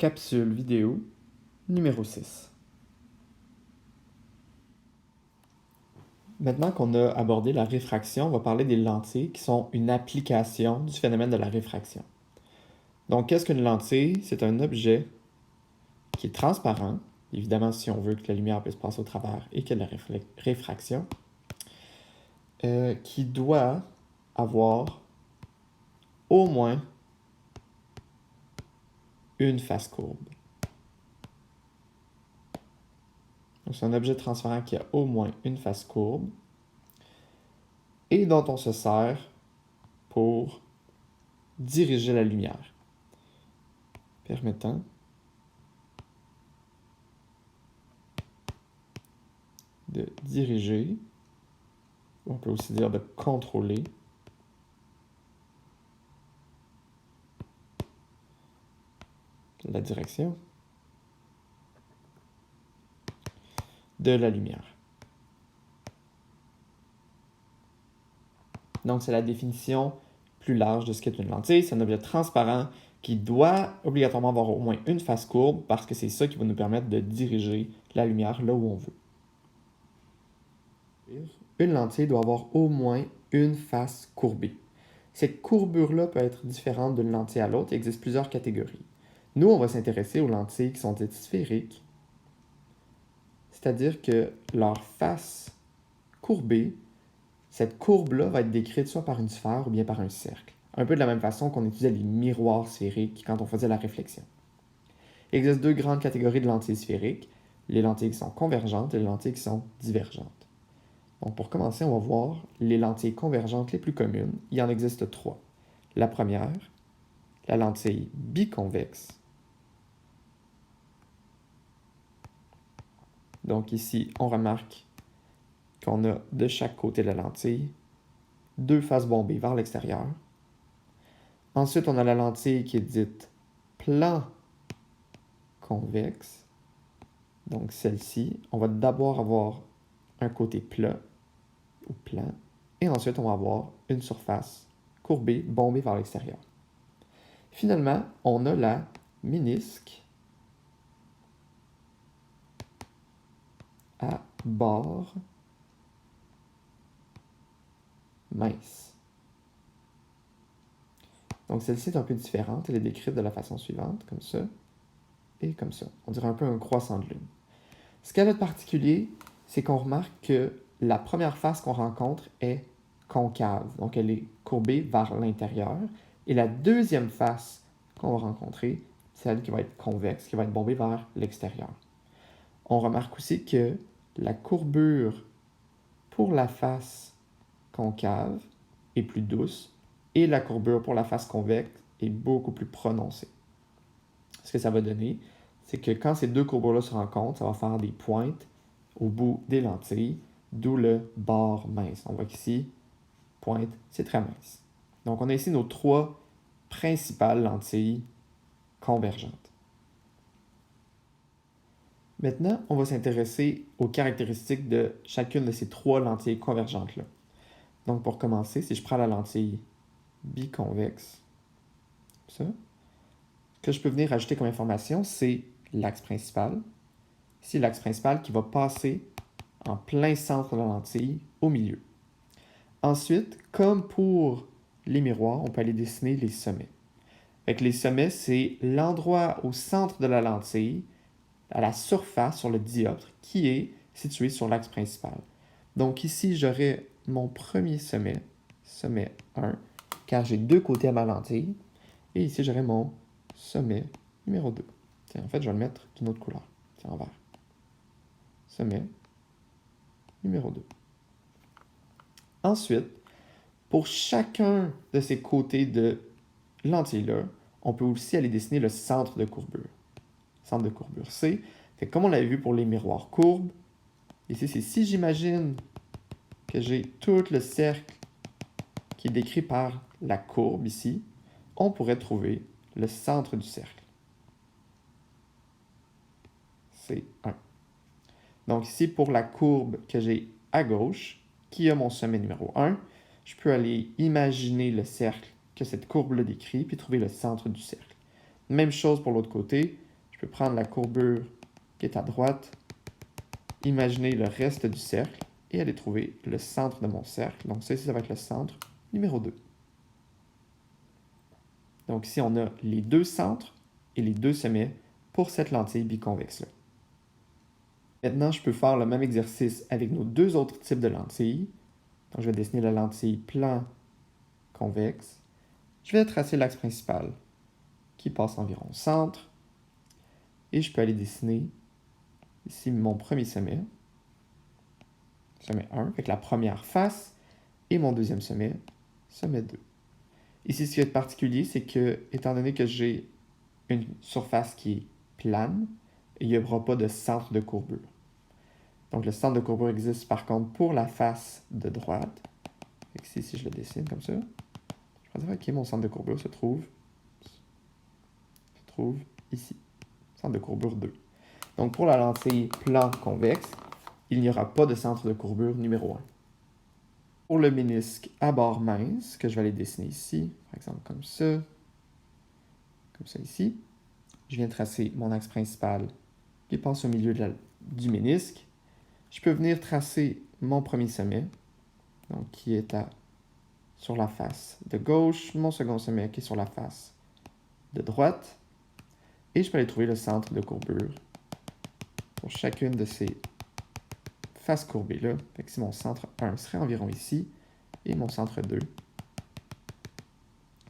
Capsule vidéo numéro 6. Maintenant qu'on a abordé la réfraction, on va parler des lentilles qui sont une application du phénomène de la réfraction. Donc, qu'est-ce qu'une lentille? C'est un objet qui est transparent, évidemment si on veut que la lumière puisse passer au travers et qu'il y ait de la réfraction, qui doit avoir au moins une face courbe. Donc, c'est un objet transparent qui a au moins une face courbe et dont on se sert pour diriger la lumière, permettant de diriger, on peut aussi dire de contrôler la direction de la lumière. Donc, c'est la définition plus large de ce qu'est une lentille. C'est un objet transparent qui doit obligatoirement avoir au moins une face courbe parce que c'est ça qui va nous permettre de diriger la lumière là où on veut. Une lentille doit avoir au moins une face courbée. Cette courbure-là peut être différente d'une lentille à l'autre. Il existe plusieurs catégories. Nous, on va s'intéresser aux lentilles qui sont dites sphériques, c'est-à-dire que leur face courbée, cette courbe-là va être décrite soit par une sphère ou bien par un cercle. Un peu de la même façon qu'on utilisait les miroirs sphériques quand on faisait la réflexion. Il existe deux grandes catégories de lentilles sphériques, les lentilles qui sont convergentes et les lentilles qui sont divergentes. Donc pour commencer, on va voir les lentilles convergentes les plus communes. Il y en existe trois. La première, la lentille biconvexe. Donc ici, on remarque qu'on a de chaque côté de la lentille deux faces bombées vers l'extérieur. Ensuite, on a la lentille qui est dite plan convexe. Donc celle-ci, on va d'abord avoir un côté plat ou plan, et ensuite on va avoir une surface courbée, bombée vers l'extérieur. Finalement, on a la ménisque à bord mince. Donc celle-ci est un peu différente, elle est décrite de la façon suivante, comme ça, et comme ça. On dirait un peu un croissant de lune. Ce qu'elle a de particulier, c'est qu'on remarque que la première face qu'on rencontre est concave, donc elle est courbée vers l'intérieur, et la deuxième face qu'on va rencontrer, c'est celle qui va être convexe, qui va être bombée vers l'extérieur. On remarque aussi que la courbure pour la face concave est plus douce et la courbure pour la face convexe est beaucoup plus prononcée. Ce que ça va donner, c'est que quand ces deux courbures-là se rencontrent, ça va faire des pointes au bout des lentilles, d'où le bord mince. On voit qu'ici, pointe, c'est très mince. Donc, on a ici nos trois principales lentilles convergentes. Maintenant, on va s'intéresser aux caractéristiques de chacune de ces trois lentilles convergentes-là. Donc, pour commencer, si je prends la lentille biconvexe, ça, ce que je peux venir ajouter comme information, c'est l'axe principal. Ici, l'axe principal qui va passer en plein centre de la lentille, au milieu. Ensuite, comme pour les miroirs, on peut aller dessiner les sommets. Avec les sommets, c'est l'endroit au centre de la lentille, à la surface, sur le dioptre, qui est situé sur l'axe principal. Donc ici, j'aurai mon premier sommet, sommet 1, car j'ai deux côtés à ma lentille. Et ici, j'aurai mon sommet numéro 2. Tiens, en fait, je vais le mettre d'une autre couleur. Tiens, en vert. Sommet numéro 2. Ensuite, pour chacun de ces côtés de lentille-là, on peut aussi aller dessiner le centre de courbure. Centre de courbure C. Fait comme on l'avait vu pour les miroirs courbes, ici, c'est si j'imagine que j'ai tout le cercle qui est décrit par la courbe ici, on pourrait trouver le centre du cercle. C'est 1. Donc ici, pour la courbe que j'ai à gauche, qui a mon sommet numéro 1, je peux aller imaginer le cercle que cette courbe le décrit, puis trouver le centre du cercle. Même chose pour l'autre côté. peux prendre la courbure qui est à droite, imaginer le reste du cercle et aller trouver le centre de mon cercle. Donc ça ici, ça va être le centre numéro 2. Donc ici, on a les deux centres et les deux sommets pour cette lentille biconvexe-là. Maintenant, je peux faire le même exercice avec nos deux autres types de lentilles. Donc je vais dessiner la lentille plan convexe. Je vais tracer l'axe principal qui passe environ au centre. Et je peux aller dessiner ici mon premier sommet. Sommet 1, avec la première face. Et mon deuxième sommet, sommet 2. Ici, ce qui est particulier, c'est que, étant donné que j'ai une surface qui est plane, il n'y aura pas de centre de courbure. Donc, le centre de courbure existe par contre pour la face de droite. Ici, si je le dessine comme ça, je vais dire, OK, mon centre de courbure se trouve ici. Centre de courbure 2. Donc, pour la lentille plan convexe, il n'y aura pas de centre de courbure numéro 1. Pour le ménisque à bord mince, que je vais aller dessiner ici, par exemple comme ça ici, je viens tracer mon axe principal qui passe au milieu du ménisque. Je peux venir tracer mon premier sommet, donc qui est sur la face de gauche, mon second sommet qui est sur la face de droite, et je peux aller trouver le centre de courbure pour chacune de ces faces courbées-là. Si mon centre 1 serait environ ici, et mon centre 2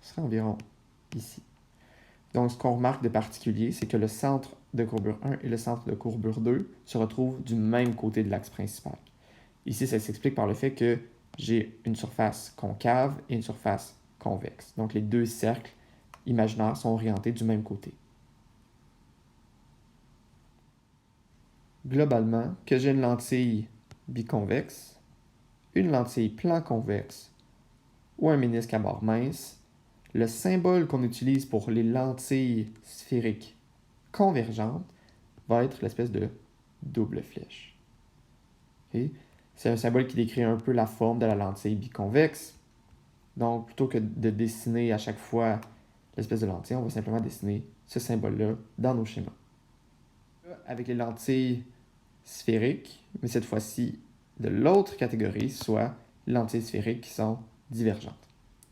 serait environ ici. Donc, ce qu'on remarque de particulier, c'est que le centre de courbure 1 et le centre de courbure 2 se retrouvent du même côté de l'axe principal. Ici, ça s'explique par le fait que j'ai une surface concave et une surface convexe. Donc, les deux cercles imaginaires sont orientés du même côté. Globalement, que j'ai une lentille biconvexe, une lentille plan convexe ou un ménisque à bord mince, le symbole qu'on utilise pour les lentilles sphériques convergentes va être l'espèce de double flèche. Okay? C'est un symbole qui décrit un peu la forme de la lentille biconvexe. Donc, plutôt que de dessiner à chaque fois l'espèce de lentille, on va simplement dessiner ce symbole-là dans nos schémas. Avec les lentilles sphériques, mais cette fois-ci de l'autre catégorie, soit les lentilles sphériques qui sont divergentes.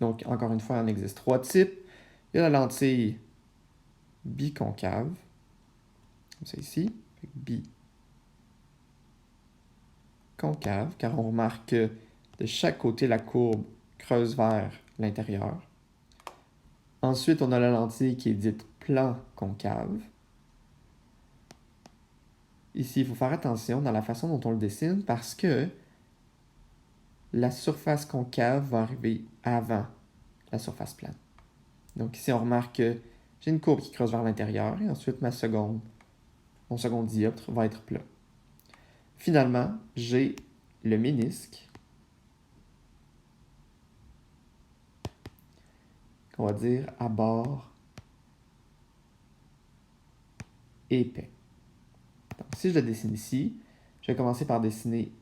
Donc, encore une fois, il en existe trois types. Il y a la lentille biconcave, comme ça ici, biconcave, car on remarque que de chaque côté, la courbe creuse vers l'intérieur. Ensuite, on a la lentille qui est dite plan concave. Ici, il faut faire attention dans la façon dont on le dessine parce que la surface concave va arriver avant la surface plane. Donc ici, on remarque que j'ai une courbe qui creuse vers l'intérieur et ensuite mon second dioptre va être plat. Finalement, j'ai le ménisque qu'on va dire à bord épais. Donc, si je le dessine ici, je vais commencer par dessiner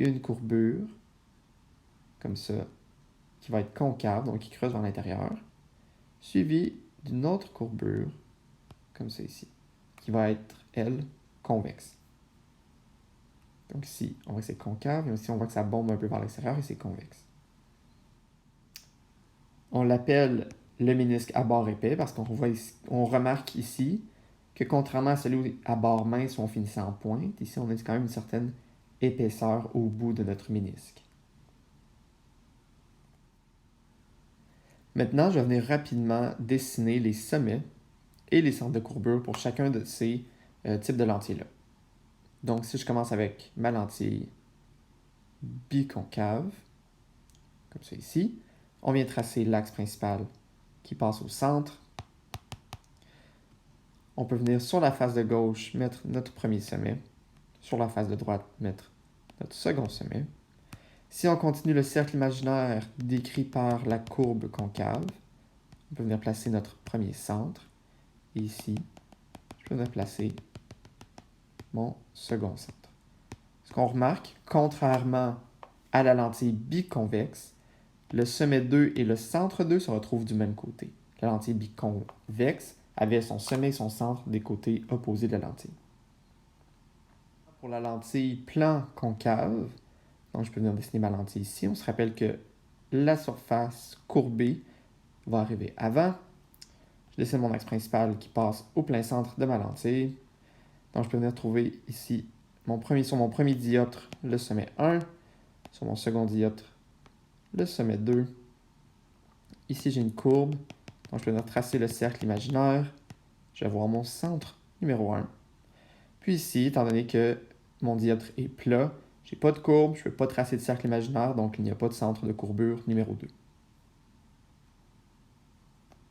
une courbure comme ça, qui va être concave, donc qui creuse vers l'intérieur, suivie d'une autre courbure, comme ça ici, qui va être, elle, convexe. Donc ici, on voit que c'est concave, mais aussi on voit que ça bombe un peu vers l'extérieur et c'est convexe. On l'appelle le ménisque à bord épais parce on remarque ici que contrairement à celui à bord mince où on finissait en pointe, ici on a quand même une certaine épaisseur au bout de notre ménisque. Maintenant, je vais venir rapidement dessiner les sommets et les centres de courbure pour chacun de ces types de lentilles-là. Donc, si je commence avec ma lentille biconcave, comme ça ici, on vient tracer l'axe principal qui passe au centre. On peut venir sur la face de gauche mettre notre premier sommet, sur la face de droite mettre notre second sommet. Si on continue le cercle imaginaire décrit par la courbe concave, on peut venir placer notre premier centre. Et ici, je peux venir placer mon second centre. Ce qu'on remarque, contrairement à la lentille biconvexe, le sommet 2 et le centre 2 se retrouvent du même côté. La lentille biconvexe avait son sommet et son centre des côtés opposés de la lentille. Pour la lentille plan concave, donc je peux venir dessiner ma lentille ici, on se rappelle que la surface courbée va arriver avant. Je dessine mon axe principal qui passe au plein centre de ma lentille. Donc je peux venir trouver ici sur mon premier dioptre, le sommet 1, sur mon second dioptre, le sommet 2. Ici, j'ai une courbe, donc je peux venir tracer le cercle imaginaire. Je vais voir mon centre numéro 1. Puis ici, étant donné que mon dioptre est plat, je n'ai pas de courbe, je ne peux pas tracer de cercle imaginaire, donc il n'y a pas de centre de courbure numéro 2.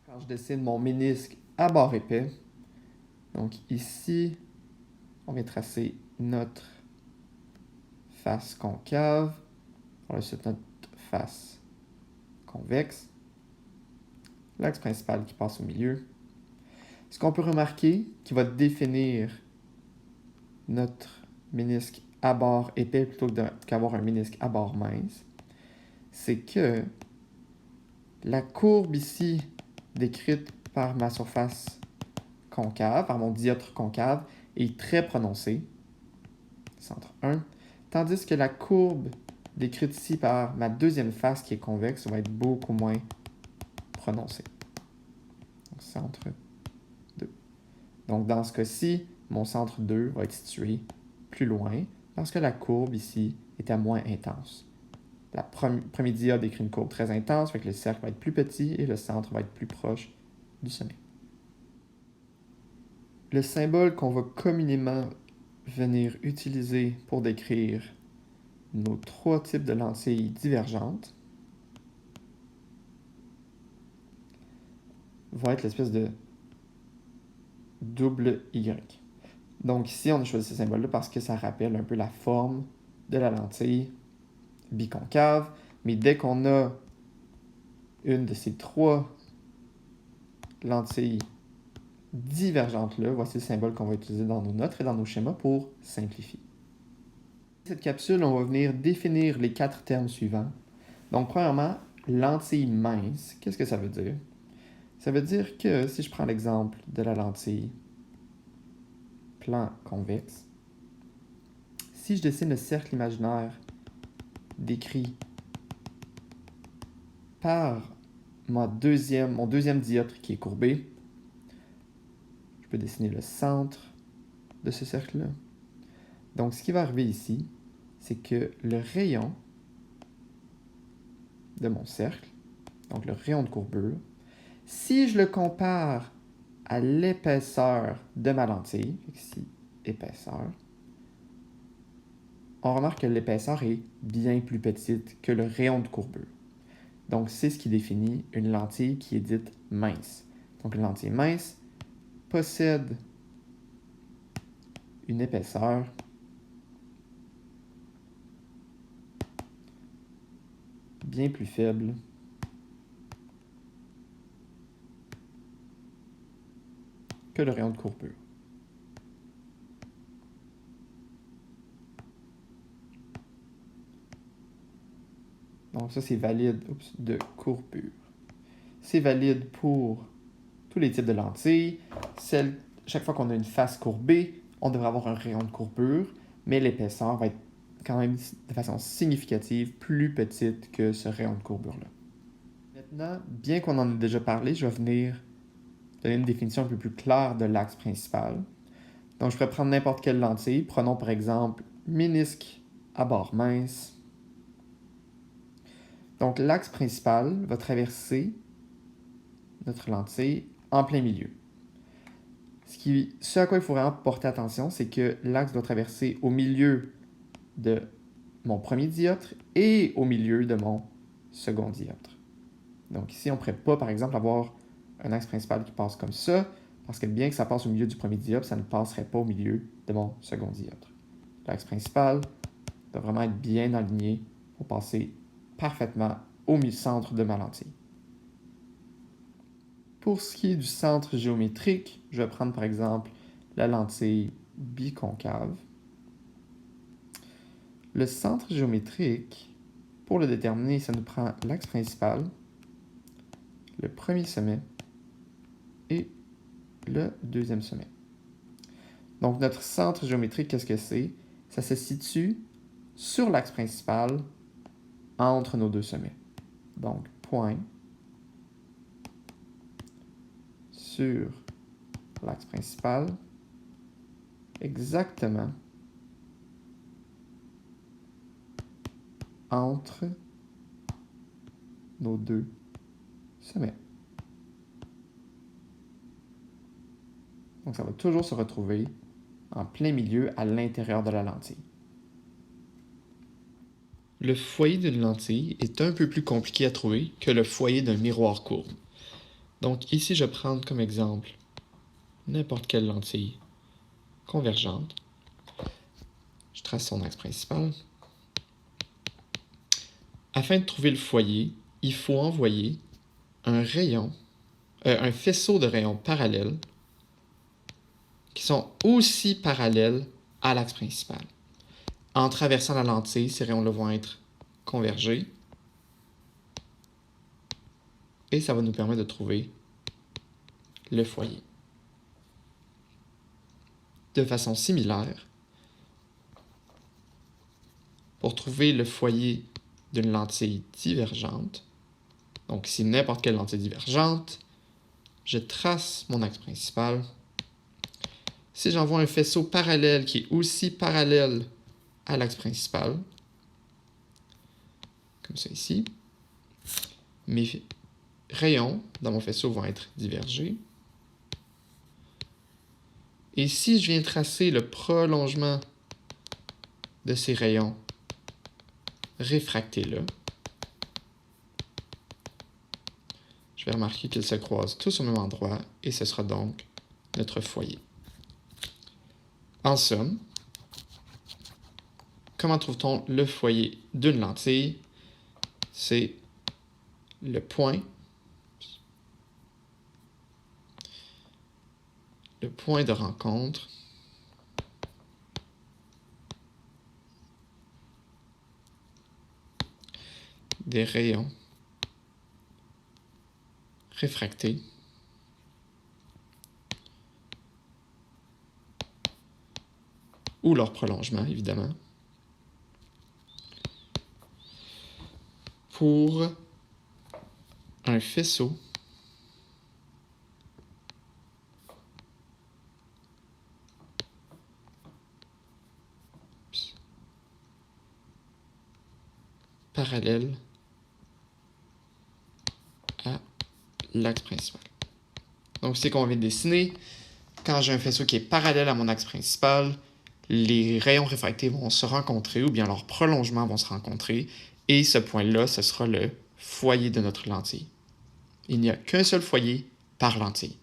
Quand je dessine mon ménisque à bord épais, donc ici, on vient tracer notre face concave, ensuite notre face convexe, l'axe principal qui passe au milieu. Ce qu'on peut remarquer qui va définir notre ménisque à bord épais plutôt qu'avoir un ménisque à bord mince, c'est que la courbe ici décrite par ma surface concave, par mon dioptre concave, est très prononcée, centre 1, tandis que la courbe décrite ici par ma deuxième face qui est convexe va être beaucoup moins prononcée. Donc, centre 2. Donc, dans ce cas-ci, mon centre 2 va être situé plus loin parce que la courbe ici était moins intense. Le premier diode décrit une courbe très intense, fait que le cercle va être plus petit et le centre va être plus proche du sommet. Le symbole qu'on va communément venir utiliser pour décrire nos trois types de lentilles divergentes va être l'espèce de double Y. Donc ici, on a choisi ce symbole-là parce que ça rappelle un peu la forme de la lentille biconcave, mais dès qu'on a une de ces trois lentilles divergentes-là, voici le symbole qu'on va utiliser dans nos notes et dans nos schémas pour simplifier. Dans cette capsule, on va venir définir les 4 termes suivants. Donc, premièrement, lentille mince, qu'est-ce que ça veut dire? Ça veut dire que si je prends l'exemple de la lentille plan convexe, si je dessine le cercle imaginaire décrit par mon deuxième dioptre qui est courbé, je peux dessiner le centre de ce cercle-là. Donc, ce qui va arriver ici, c'est que le rayon de mon cercle, donc le rayon de courbure, si je le compare à l'épaisseur de ma lentille, ici, épaisseur, on remarque que l'épaisseur est bien plus petite que le rayon de courbure. Donc, c'est ce qui définit une lentille qui est dite mince. Donc, une lentille mince possède une épaisseur bien plus faible que le rayon de courbure. Donc ça, c'est valide de courbure. C'est valide pour tous les types de lentilles. Chaque fois qu'on a une face courbée, on devrait avoir un rayon de courbure, mais l'épaisseur va être quand même de façon significative plus petite que ce rayon de courbure-là. Maintenant, bien qu'on en ait déjà parlé, je vais venir donner une définition un peu plus claire de l'axe principal. Donc, je pourrais prendre n'importe quelle lentille. Prenons par exemple ménisque à bord mince. Donc, l'axe principal va traverser notre lentille en plein milieu. Ce à quoi il faut vraiment porter attention, c'est que l'axe doit traverser au milieu de mon premier dioptre et au milieu de mon second dioptre. Donc ici, on ne pourrait pas, par exemple, avoir un axe principal qui passe comme ça, parce que bien que ça passe au milieu du premier dioptre, ça ne passerait pas au milieu de mon second dioptre. L'axe principal doit vraiment être bien aligné pour passer parfaitement au centre de ma lentille. Pour ce qui est du centre géométrique, je vais prendre par exemple la lentille biconcave. Le centre géométrique, pour le déterminer, ça nous prend l'axe principal, le premier sommet et le deuxième sommet. Donc, notre centre géométrique, qu'est-ce que c'est? Ça se situe sur l'axe principal entre nos deux sommets. Donc, point sur l'axe principal, exactement entre nos deux sommets. Donc, ça va toujours se retrouver en plein milieu à l'intérieur de la lentille. Le foyer d'une lentille est un peu plus compliqué à trouver que le foyer d'un miroir courbe. Donc ici, je vais prendre comme exemple n'importe quelle lentille convergente. Je trace son axe principal. Afin de trouver le foyer, il faut envoyer un faisceau de rayons parallèles qui sont aussi parallèles à l'axe principal. En traversant la lentille, ces rayons-là vont être convergés et ça va nous permettre de trouver le foyer. De façon similaire, pour trouver le foyer d'une lentille divergente, donc ici n'importe quelle lentille divergente, je trace mon axe principal. Si j'envoie un faisceau parallèle qui est aussi parallèle à l'axe principal, comme ça ici, mes rayons dans mon faisceau vont être divergés. Et si je viens tracer le prolongement de ces rayons réfractés là, je vais remarquer qu'ils se croisent tous au même endroit et ce sera donc notre foyer. En somme, comment trouve-t-on le foyer d'une lentille? C'est le point de rencontre des rayons réfractés ou leur prolongement, évidemment, pour un faisceau parallèle à l'axe principal. Donc, c'est qu'on vient de dessiner. Quand j'ai un faisceau qui est parallèle à mon axe principal, les rayons réfractés vont se rencontrer ou bien leurs prolongements vont se rencontrer. Et ce point-là, ce sera le foyer de notre lentille. Il n'y a qu'un seul foyer par lentille.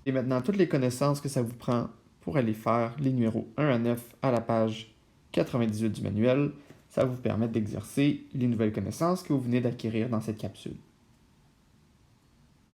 Et maintenant, toutes les connaissances que ça vous prend pour aller faire les numéros 1 à 9 à la page 98 du manuel, ça va vous permettre d'exercer les nouvelles connaissances que vous venez d'acquérir dans cette capsule.